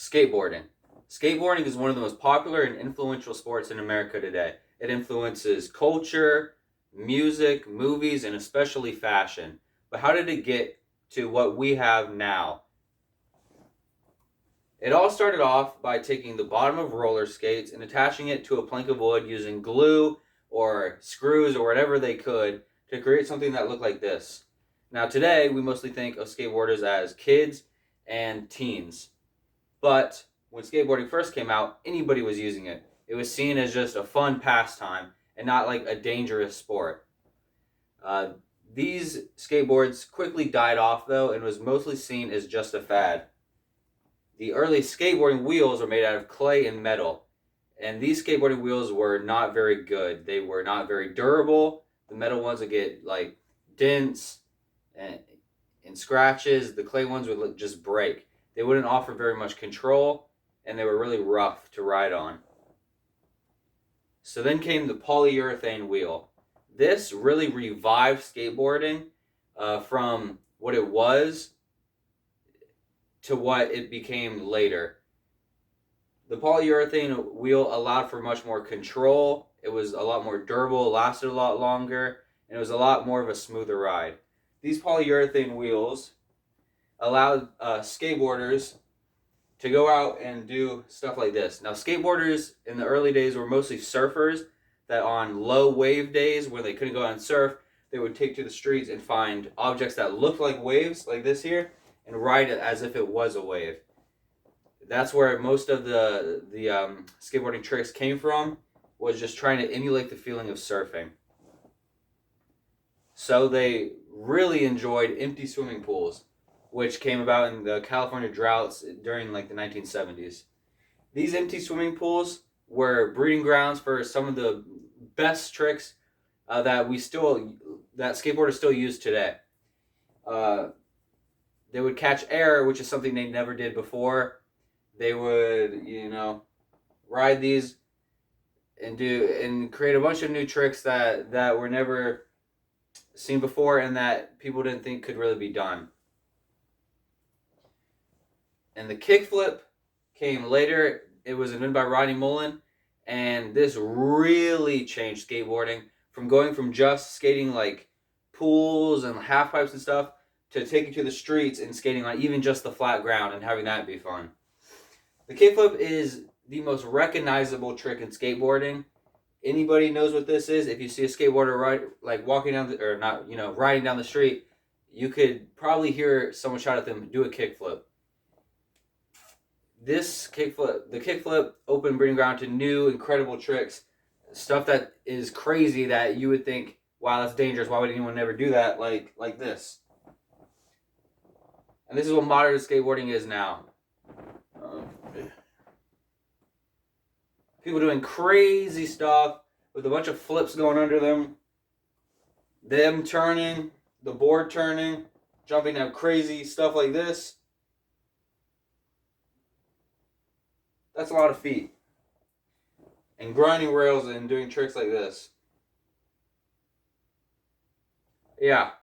Skateboarding. Skateboarding is one of the most popular and influential sports in America today. It influences culture, music, movies, and especially fashion. But how did it get to what we have now? It all started off by taking the bottom of roller skates and attaching it to a plank of wood using glue or screws or whatever they could to create something that looked like this. Now, today, we mostly think of skateboarders as kids and teens. But when skateboarding first came out, anybody was using it. It was seen as just a fun pastime and not like a dangerous sport. Uh, these skateboards quickly died off though and was mostly seen as just a fad. The early skateboarding wheels were made out of clay and metal, and these skateboarding wheels were not very good. They were not very durable. The metal ones would get like dents and, and scratches. The clay ones would just break. They wouldn't offer very much control, and they were really rough to ride on. So then came the polyurethane wheel. This really revived skateboarding from what it was to what it became later. The polyurethane wheel allowed for much more control. It was a lot more durable, lasted a lot longer, and it was a lot more of a smoother ride. These polyurethane wheels allowed skateboarders to go out and do stuff like this. Now, skateboarders in the early days were mostly surfers that on low wave days where they couldn't go out and surf, they would take to the streets and find objects that looked like waves, like this here, and ride it as if it was a wave. That's where most of the skateboarding tricks came from, was just trying to emulate the feeling of surfing. So they really enjoyed empty swimming pools, which came about in the California droughts during like the 1970s. These empty swimming pools were breeding grounds for some of the best tricks that skateboarders still use today. They would catch air, which is something they never did before. They would, ride these and create a bunch of new tricks that were never seen before and that people didn't think could really be done. And the kickflip came later. It was invented by Rodney Mullen, and this really changed skateboarding from going from just skating like pools and half pipes and stuff to taking to the streets and skating on even just the flat ground and having that be fun. The kickflip is the most recognizable trick in skateboarding. Anybody knows what this is. If you see a skateboarder walking down riding down the street, you could probably hear someone shout at them, "Do a kickflip." The kickflip opened breeding ground to new, incredible tricks, stuff that is crazy that you would think, "Wow, that's dangerous. Why would anyone ever do that?" Like this. And this is what modern skateboarding is now. People doing crazy stuff with a bunch of flips going under them turning, the board turning, jumping out crazy stuff like this. That's a lot of feet. And grinding rails and doing tricks like this. Yeah.